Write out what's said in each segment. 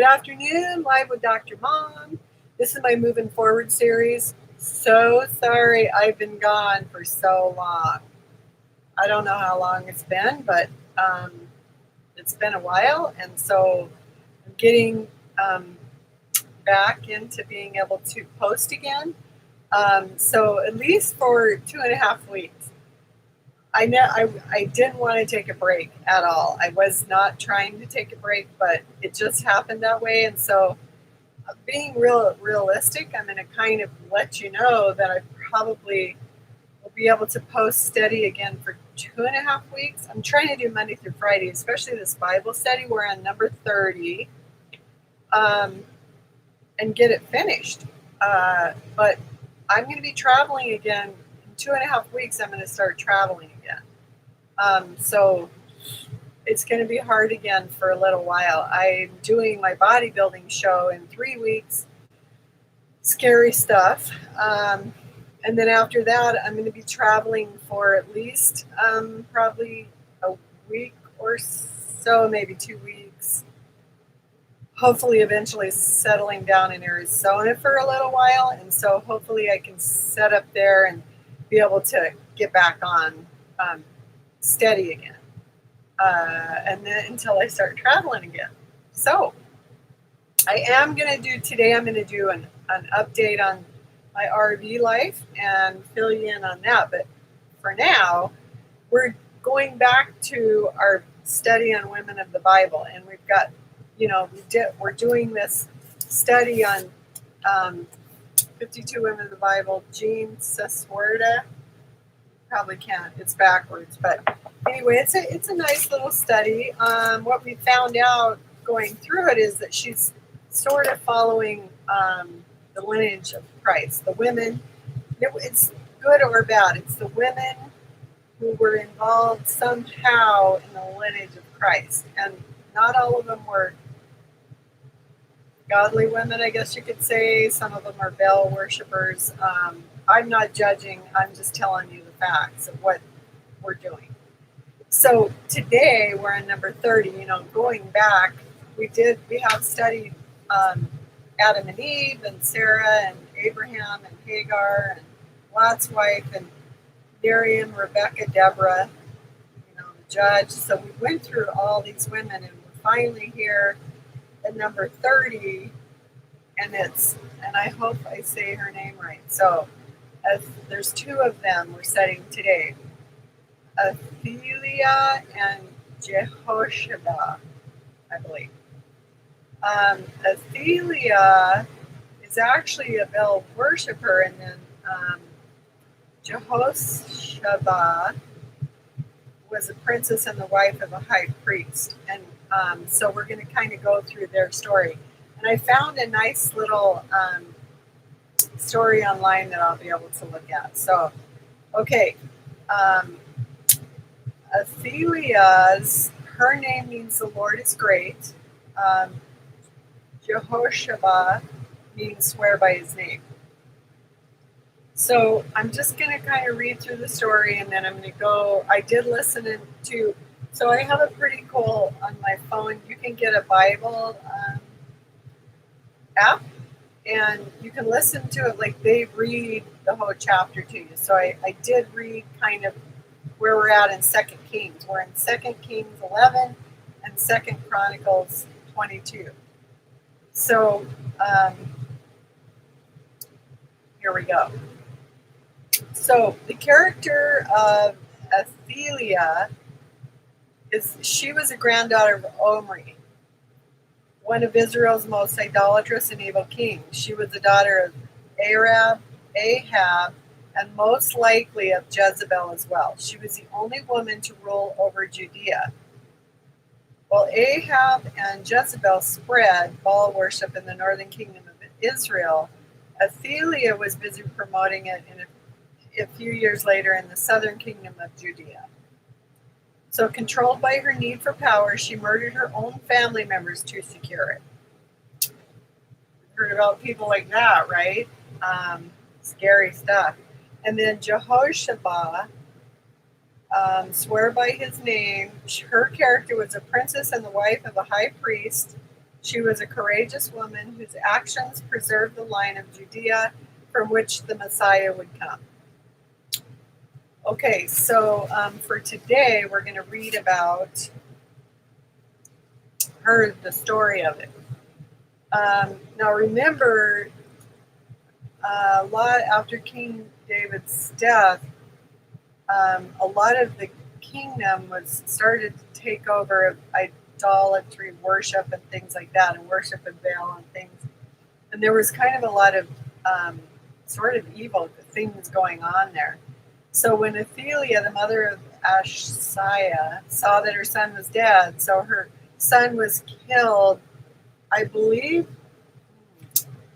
Good afternoon, live with Dr. Mom. This is my Moving Forward series. So sorry I've been gone for so long. I don't know how long it's been, but um, it's been a while, and so I'm getting back into being able to post again. So at least for 2.5 weeks. I didn't want to take a break at all. I was not trying to take a break, but it just happened that way, and so being realistic, I'm going to kind of let you know that I probably will be able to post steady again for 2.5 weeks. I'm trying to do Monday through Friday, especially this Bible study. We're on number 30, um, and get it finished. But I'm going to be traveling again in 2.5 weeks. I'm going to start traveling again. So it's going to be hard again for a little while. I'm doing my bodybuilding show in 3 weeks. Scary stuff. And then after that, I'm going to be traveling for at least probably a week or so, maybe 2 weeks. Hopefully, eventually settling down in Arizona for a little while. And so hopefully I can set up there and be able to get back on steady again. And then until I start traveling again. So I am going to do today, I'm going to do an update on my RV life and fill you in on that. But for now, we're going back to our study on women of the Bible. And we've got, we're doing this study on 52 women of the Bible. Jean Syswerda. Probably can't, it's backwards. But anyway, it's a nice little study. What we found out going through it is that she's sort of following the lineage of Christ. The women, it's good or bad. It's the women who were involved somehow in the lineage of Christ. And not all of them were godly women, I guess you could say. Some of them are Baal worshipers. I'm not judging. I'm just telling you the facts of what we're doing. So today we're on number 30. Going back, we have studied Adam and Eve and Sarah and Abraham and Hagar and Lot's wife and Miriam, Rebecca, Deborah, the judge. So we went through all these women, and we're finally here at number 30, and I hope I say her name right. So there's two of them we're studying today, Athaliah and Jehosheba, I believe. Athaliah is actually a Baal worshiper, and then Jehosheba was a princess and the wife of a high priest. And so we're going to kind of go through their story. And I found a nice little story online that I'll be able to look at. So, okay. Athaliah's, her name means the Lord is great. Jehosheba means swear by his name. So I'm just going to kind of read through the story, and then I'm going to go. I did listen to, so I have a pretty cool on my phone. You can get a Bible app, and you can listen to it like they read the whole chapter to you. So I did read kind of where we're at in 2 Kings. We're in 2 Kings 11 and 2 Chronicles 22. So here we go. So the character of Athaliah she was a granddaughter of Omri, one of Israel's most idolatrous and evil kings. She was the daughter of Ahab, and most likely of Jezebel as well. She was the only woman to rule over Judea. While Ahab and Jezebel spread Baal worship in the northern kingdom of Israel, Athaliah was busy promoting it a few years later in the southern kingdom of Judea. So, controlled by her need for power, she murdered her own family members to secure it. Heard about people like that, right? Scary stuff. And then Jehosheba, swear by his name. Her character was a princess and the wife of a high priest. She was a courageous woman whose actions preserved the line of Judea from which the Messiah would come. Okay, so for today, we're going to read about her, the story of it. Now, remember, a lot after King David's death, a lot of the kingdom was started to take over idolatry worship and things like that, and worship of Baal and things. And there was kind of a lot of sort of evil things going on there. So when Athaliah, the mother of Athaliah, saw that her son was dead, so her son was killed, I believe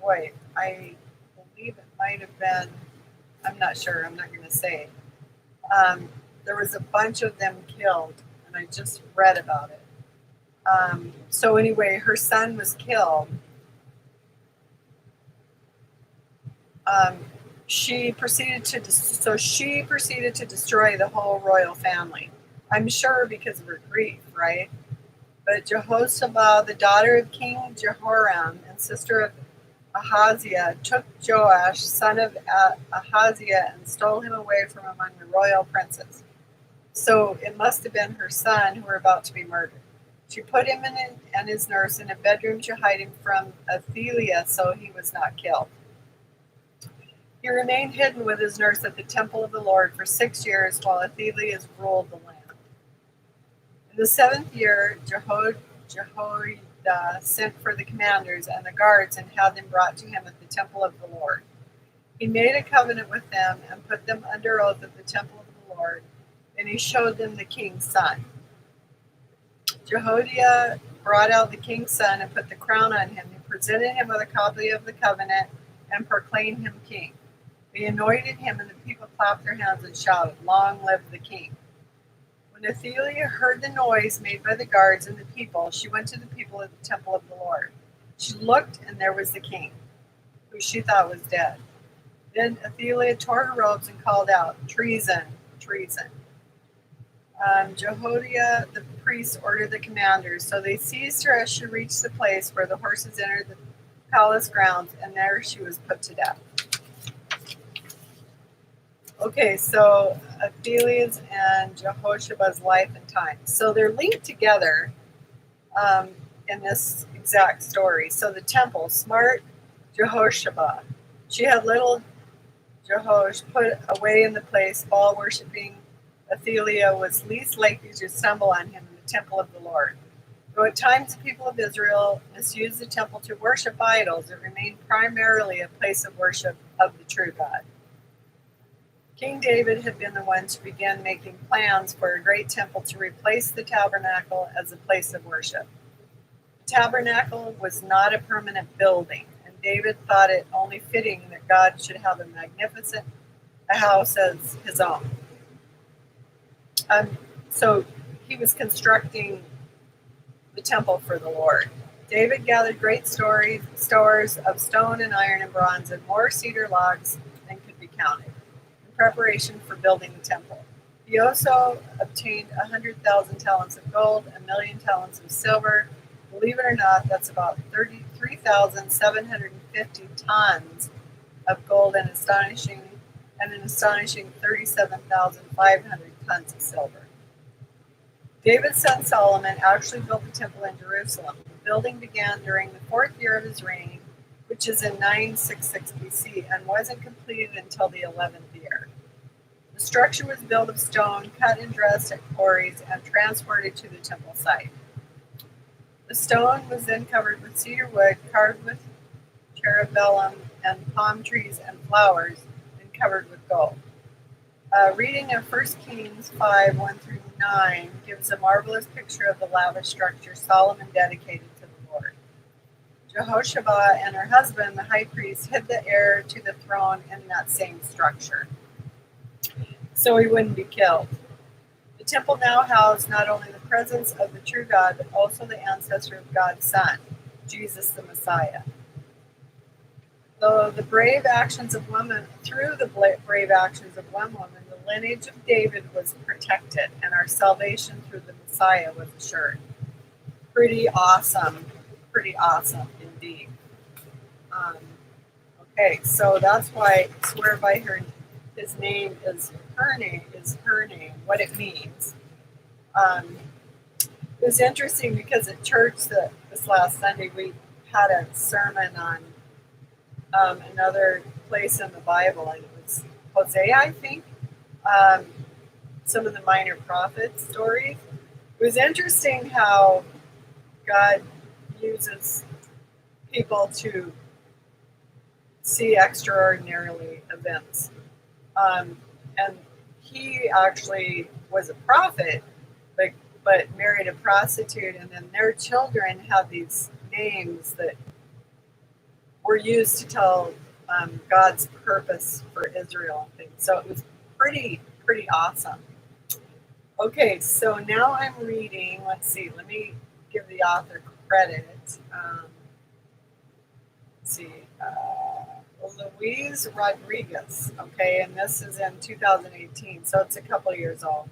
it might have been, I'm not sure, I'm not going to say. There was a bunch of them killed, and I just read about it. So anyway, her son was killed. She proceeded to destroy the whole royal family. I'm sure because of her grief, right? But Jehosheba, the daughter of King Jehoram and sister of Ahaziah, took Joash, son of Ahaziah, and stole him away from among the royal princes. So it must have been her son who were about to be murdered. She put him and his nurse in a bedroom to hide him from Athaliah so he was not killed. He remained hidden with his nurse at the temple of the Lord for 6 years while Athaliah ruled the land. In the 7th year, Jehoiada sent for the commanders and the guards and had them brought to him at the temple of the Lord. He made a covenant with them and put them under oath at the temple of the Lord, and he showed them the king's son. Jehoiada brought out the king's son and put the crown on him. He presented him with a copy of the covenant and proclaimed him king. They anointed him, and the people clapped their hands and shouted, "Long live the king." When Athaliah heard the noise made by the guards and the people, she went to the people at the temple of the Lord. She looked, and there was the king, who she thought was dead. Then Athaliah tore her robes and called out, "Treason, treason." Jehoiada the priest ordered the commanders, so they seized her as she reached the place where the horses entered the palace grounds, and there she was put to death. Okay, so Athaliah's and Jehoshaba's life and time. So they're linked together in this exact story. So the temple, smart Jehosheba. She had little Jehosh put away in the place, Baal worshipping Athaliah was least likely to stumble on him in the temple of the Lord. Though at times the people of Israel misused the temple to worship idols, it remained primarily a place of worship of the true God. King David had been the one to begin making plans for a great temple to replace the tabernacle as a place of worship. The tabernacle was not a permanent building, and David thought it only fitting that God should have a magnificent house as his own. So he was constructing the temple for the Lord. David gathered great stores of stone and iron and bronze and more cedar logs than could be counted in preparation for building the temple. He also obtained 100,000 talents of gold, 1,000,000 talents of silver. Believe it or not, that's about 33,750 tons of gold and an astonishing 37,500 tons of silver. David's son Solomon actually built the temple in Jerusalem. The building began during the 4th year of his reign, which is in 966 BC, and wasn't completed until the 11th year. The structure was built of stone, cut and dressed at quarries, and transported to the temple site. The stone was then covered with cedar wood, carved with cherubim and palm trees and flowers, and covered with gold. Reading of 1 Kings 5, 1-9 gives a marvelous picture of the lavish structure Solomon dedicated to the Lord. Jehosheba and her husband, the high priest, hid the heir to the throne in that same structure, so he wouldn't be killed. The temple now housed not only the presence of the true God, but also the ancestor of God's Son, Jesus the Messiah. Through the brave actions of one woman, the lineage of David was protected, and our salvation through the Messiah was assured. Pretty awesome. pretty awesome indeed. Um, okay, so that's why I swear by his name is her name, what it means. Um, it was interesting because at church this last Sunday we had a sermon on another place in the Bible, and it was Hosea, I think. Um, some of the minor prophet stories. It was interesting how God uses people to see extraordinarily events. And he actually was a prophet, but, but married a prostitute, and then their children had these names that were used to tell God's purpose for Israel and things. So it was pretty awesome. Okay, so now I'm reading. Let's see. Let me give the author credit. Let's see. Louise Rodriguez. Okay, and this is in 2018, so it's a couple years old.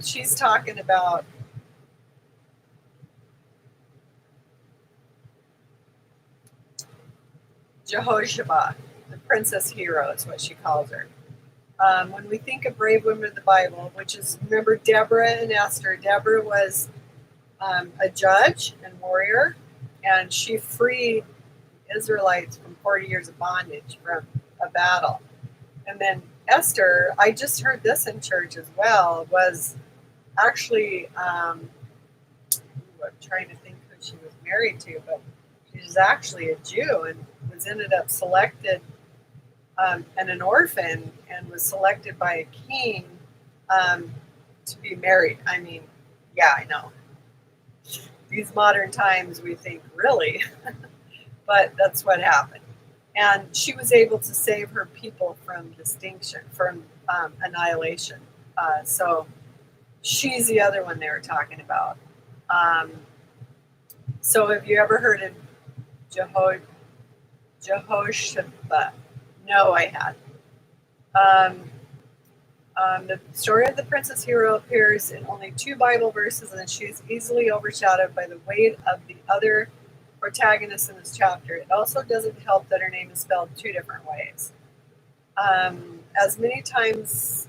She's talking about Jehosheba, the princess hero, is what she calls her. When we think of brave women of the Bible, which is, remember Deborah and Esther. Deborah was a judge and warrior, and she freed Israelites from 40 years of bondage from a battle. And then Esther, I just heard this in church as well, was actually, I'm trying to think who she was married to, but she was actually a Jew and was ended up selected and an orphan, and was selected by a king to be married. I mean, yeah, I know. These modern times we think, really? But that's what happened. And she was able to save her people from annihilation. So she's the other one they were talking about. So have you ever heard of Jehosheba? No, I had. The story of the princess hero appears in only 2 Bible verses, and she is easily overshadowed by the weight of the other protagonists in this chapter. It also doesn't help that her name is spelled 2 different ways. As many times,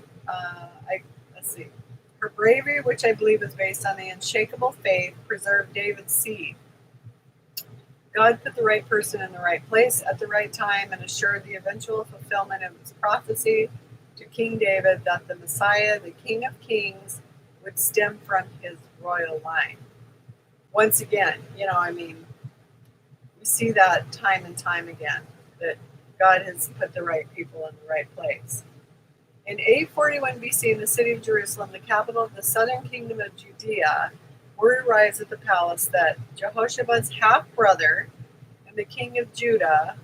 let's see, her bravery, which I believe is based on the unshakable faith, preserved David's seed. God put the right person in the right place at the right time and assured the eventual fulfillment of his prophecy to King David that the Messiah, the King of Kings, would stem from his royal line. Once again, we see that time and time again, that God has put the right people in the right place. In 841 BC, in the city of Jerusalem, the capital of the southern kingdom of Judea, word arrives at the palace that Jehoshaba's half-brother and the king of Judah,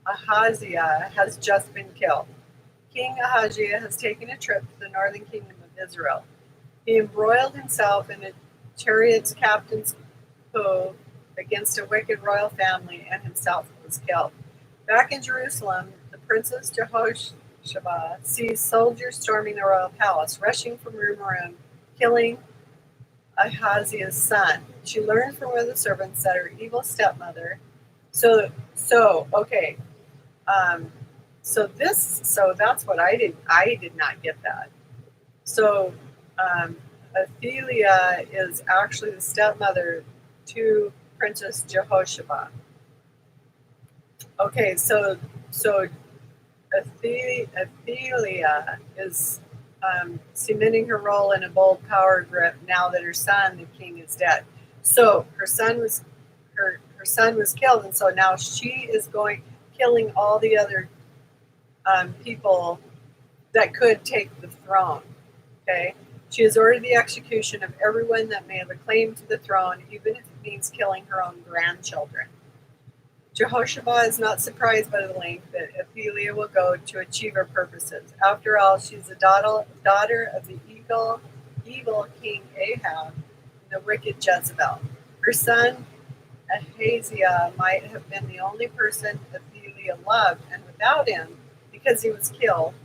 Ahaziah, has just been killed. King Ahaziah has taken a trip to the northern kingdom of Israel. He embroiled himself in a chariot's captain's coup against a wicked royal family and himself was killed. Back in Jerusalem, the princess Jehosheba sees soldiers storming the royal palace, rushing from room to room, killing Ahaziah's son. She learns from one of the servants that her evil stepmother. So okay. So that's what I did. I did not get that. So Athaliah is actually the stepmother to Princess Jehosheba. Okay, so Athaliah is cementing her role in a bold power grip now that her son, the king, is dead. So her son was killed, and so now she is killing all the other people that could take the throne. Okay, she has ordered the execution of everyone that may have a claim to the throne, even if it means killing her own grandchildren. Jehosheba is not surprised by the length that Athaliah will go to achieve her purposes. After all, she's the daughter of the evil King Ahab and the wicked Jezebel. Her son Ahaziah might have been the only person Athaliah loved, and without him, because he was killed,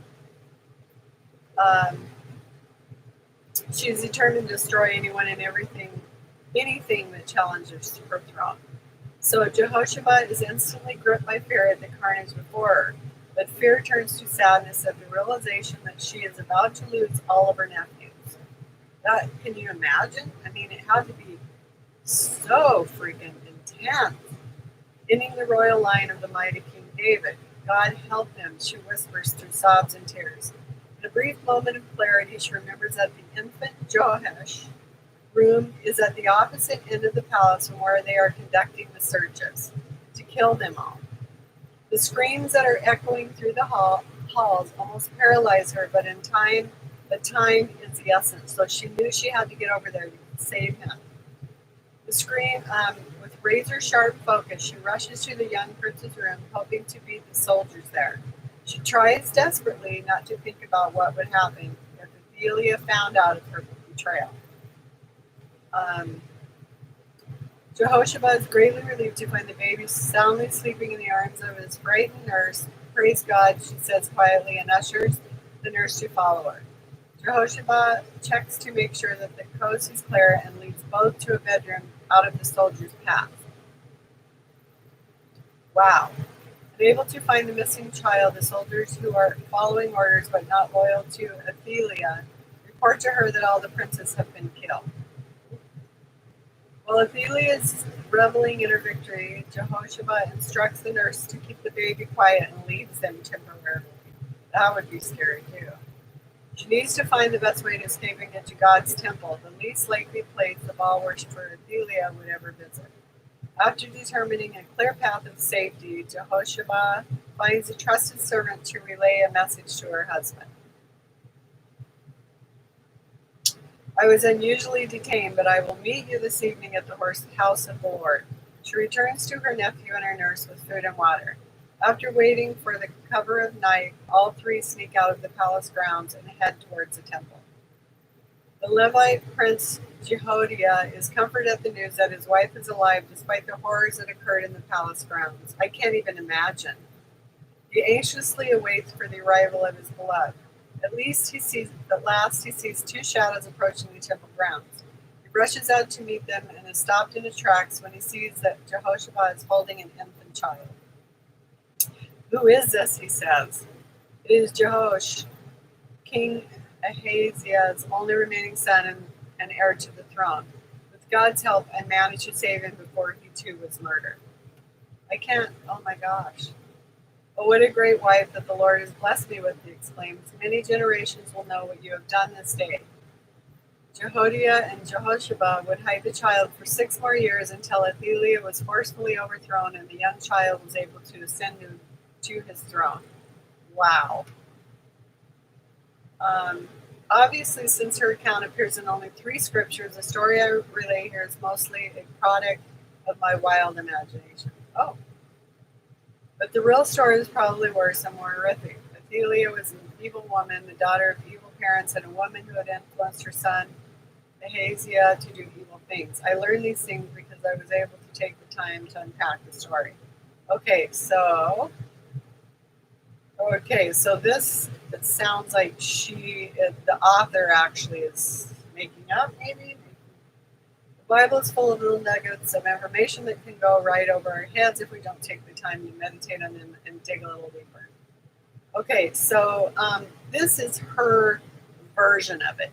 she is determined to destroy anyone and everything anything that challenges her throne. So Jehosheba is instantly gripped by fear at the carnage before her. But fear turns to sadness at the realization that she is about to lose all of her nephews. Can you imagine? I mean, it had to be so freaking intense. Ending the royal line of the mighty King David. God help him, she whispers through sobs and tears. In a brief moment of clarity, she remembers that the infant Joash room is at the opposite end of the palace from where they are conducting the searches to kill them all. The screams that are echoing through the halls almost paralyze her, but time is the essence. So she knew she had to get over there to save him. The scream, with razor-sharp focus, she rushes to the young prince's room, hoping to beat the soldiers there. She tries desperately not to think about what would happen if Athaliah found out of her betrayal. Jehosheba is greatly relieved to find the baby soundly sleeping in the arms of his frightened nurse. Praise God, she says quietly, and ushers the nurse to follow her. Jehosheba checks to make sure that the coast is clear and leads both to a bedroom out of the soldiers' path. Wow. Unable to find the missing child, the soldiers who are following orders but not loyal to Athaliah report to her that all the princes have been killed. While Athaliah is reveling in her victory, Jehosheba instructs the nurse to keep the baby quiet and leaves them temporarily. That would be scary too. She needs to find the best way to escape and get to God's temple, the least likely place the Baal worshiper Athaliah would ever visit. After determining a clear path of safety, Jehosheba finds a trusted servant to relay a message to her husband. I was unusually detained, but I will meet you this evening at the house of the Lord. She returns to her nephew and her nurse with food and water. After waiting for the cover of night, all three sneak out of the palace grounds and head towards the temple. The Levite prince Jehoiada is comforted at the news that his wife is alive despite the horrors that occurred in the palace grounds. I can't even imagine. He anxiously awaits for the arrival of his beloved. At last he sees two shadows approaching the temple grounds. He rushes out to meet them and is stopped in his tracks when he sees that Jehosheba is holding an infant child. Who is this? He says. It is Jehoash, King Ahaziah's only remaining son and heir to the throne. With God's help, I managed to save him before he too was murdered. I can't, oh my gosh. Oh, what a great wife that the Lord has blessed me with, he exclaims. Many generations will know what you have done this day. Jehoiada and Jehosheba would hide the child for 6 more years until Athaliah was forcefully overthrown and the young child was able to ascend to his throne. Wow. Obviously, since her account appears in only 3 scriptures, the story I relay here is mostly a product of my wild imagination. Oh. But the real story is probably worse and more horrific. Athaliah was an evil woman, the daughter of evil parents, and a woman who had influenced her son, Ahaziah, to do evil things. I learned these things because I was able to take the time to unpack the story. Okay, so this, it sounds like the author actually is making up, maybe? The Bible is full of little nuggets of information that can go right over our heads if we don't take the time to meditate on them and dig a little deeper. Okay, so this is her version of it.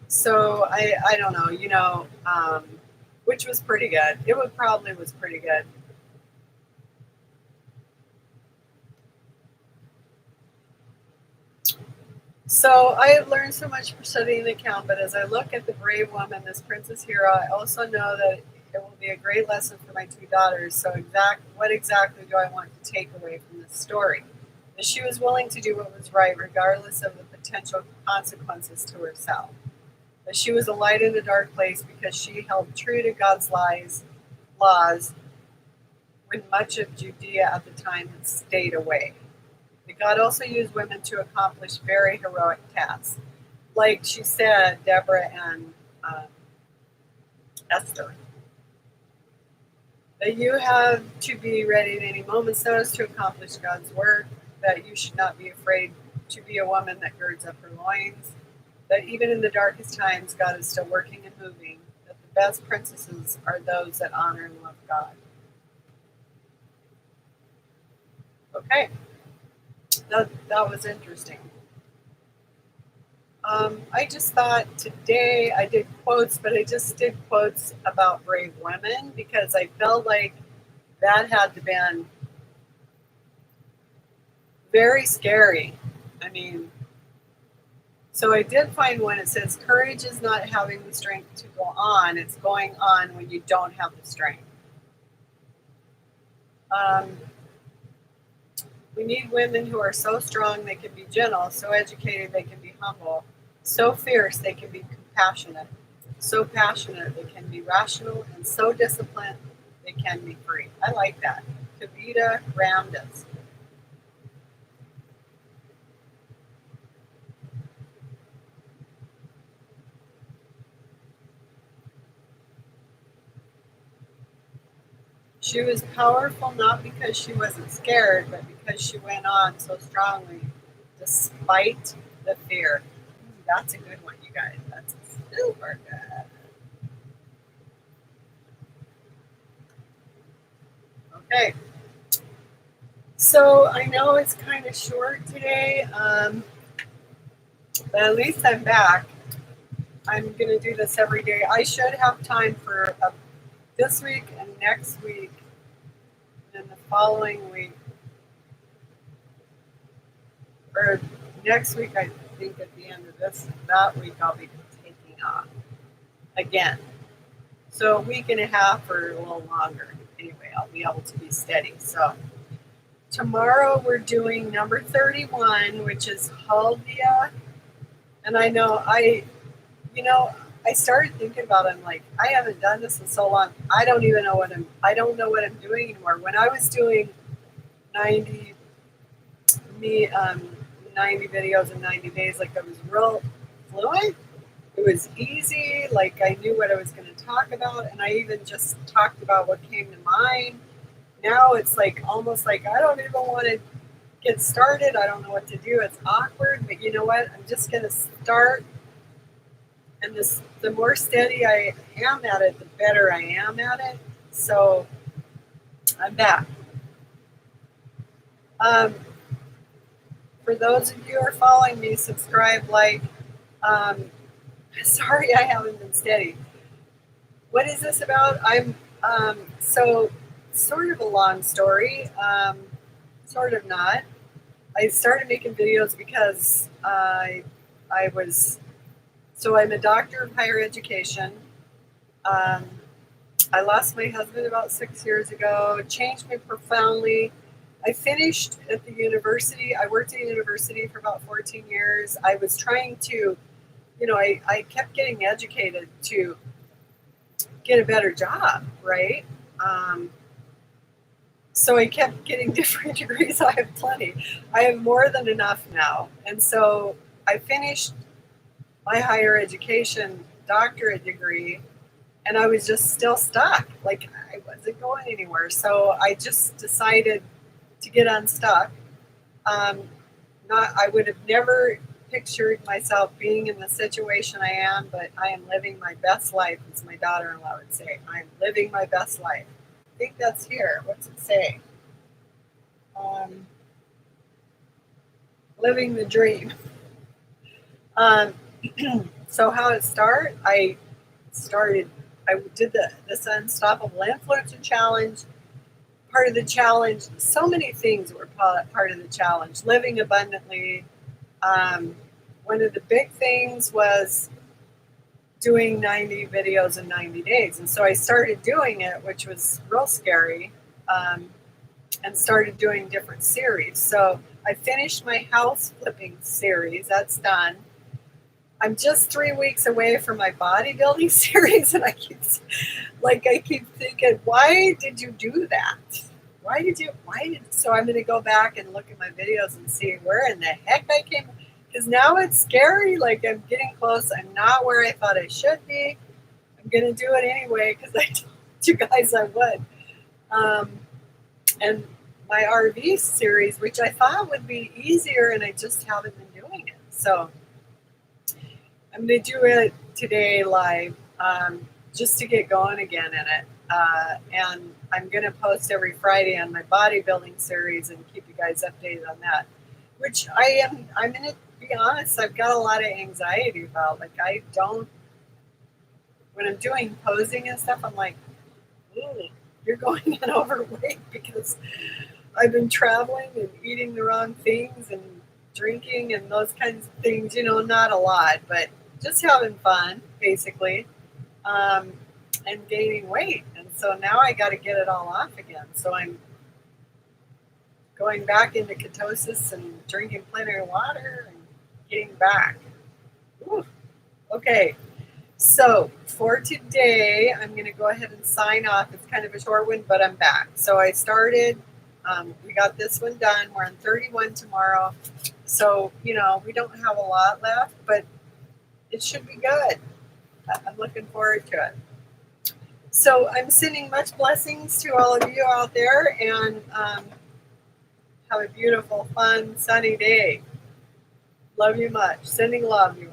So I don't know, which was pretty good. It probably was pretty good. So I have learned so much from studying the account, but as I look at the brave woman, this princess hero, I also know that it will be a great lesson for my 2 daughters. So what exactly do I want to take away from this story? That she was willing to do what was right, regardless of the potential consequences to herself. That she was a light in a dark place because she held true to God's laws, when much of Judea at the time had stayed away. That God also used women to accomplish very heroic tasks. Like she said, Deborah and Esther. That you have to be ready at any moment's notice to accomplish God's work. That you should not be afraid to be a woman that girds up her loins. that even in the darkest times, God is still working and moving, that the best princesses are those that honor and love God. Okay, that was interesting. I just thought today I did quotes, but I just did quotes about brave women because I felt like that had to been very scary. I mean, so I did find one. It says, courage is not having the strength to go on. It's going on when you don't have the strength. Um, we need women who are so strong they can be gentle, so educated they can be humble, so fierce they can be compassionate, so passionate they can be rational, and so disciplined they can be free. I like that. Kavita Ramdas. She was powerful not because she wasn't scared, but because she went on so strongly despite the fear. That's a good one, you guys. That's super good. Okay. So I know it's kind of short today, but at least I'm back. I'm going to do this every day. I should have time for this week and next week and the following week. Or next week, I think at the end of that week, I'll be taking off again. So a week and a half or a little longer. Anyway, I'll be able to be steady. So tomorrow we're doing number 31, which is Haldia. And I know I started thinking about it. I'm like, I haven't done this in so long. I don't know what I'm doing anymore. When I was doing 90 90 videos in 90 days, like I was real fluent. It was easy. Like I knew what I was going to talk about, and I even just talked about what came to mind. Now it's like almost like I don't even want to get started. I don't know what to do. It's awkward, but you know what? I'm just going to start. And the more steady I am at it, the better I am at it. So I'm back. For those of you who are following me, subscribe, like. Sorry, I haven't been steady. What is this about? I'm so sort of a long story, sort of not. I started making videos because I'm a doctor of higher education. I lost my husband about 6 years ago. It changed me profoundly. I finished at the university. I worked at a university for about 14 years. I was trying to, I kept getting educated to get a better job, right? So I kept getting different degrees. I have plenty. I have more than enough now. And so I finished my higher education doctorate degree, and I was just still stuck. Like I wasn't going anywhere. So I just decided to get unstuck. I would have never pictured myself being in the situation I am, but I am living my best life, as my daughter-in-law would say. I'm living my best life. I think that's here. What's it say? Living the dream. So how it started? I did this Unstoppable Influencer Challenge. Part of the challenge, so many things were part of the challenge. Living abundantly. One of the big things was doing 90 videos in 90 days. And so I started doing it, which was real scary, and started doing different series. So I finished my house flipping series. That's done. I'm just 3 weeks away from my bodybuilding series, and I keep thinking, why did you do that? So I'm going to go back and look at my videos and see where in the heck I came. Because now it's scary. Like I'm getting close. I'm not where I thought I should be. I'm going to do it anyway because I told you guys I would. And my RV series, which I thought would be easier, and I just haven't been doing it. So I'm going to do it today live, just to get going again in it. And I'm going to post every Friday on my bodybuilding series and keep you guys updated on that. Which I'm going to be honest, I've got a lot of anxiety about. Like, I don't, when I'm doing posing and stuff, I'm like, ooh, you're going in overweight because I've been traveling and eating the wrong things and drinking and those kinds of things, not a lot, but just having fun, basically, um, and gaining weight. And so now I got to get it all off again. So I'm going back into ketosis and drinking plenty of water and getting back. Ooh, okay. So for today, I'm going to go ahead and sign off. It's kind of a short one, but I'm back. So I started, we got this one done. We're on 31 tomorrow. So, we don't have a lot left, but it should be good. I'm looking forward to it. So I'm sending much blessings to all of you out there, and have a beautiful, fun, sunny day. Love you much. Sending love, you.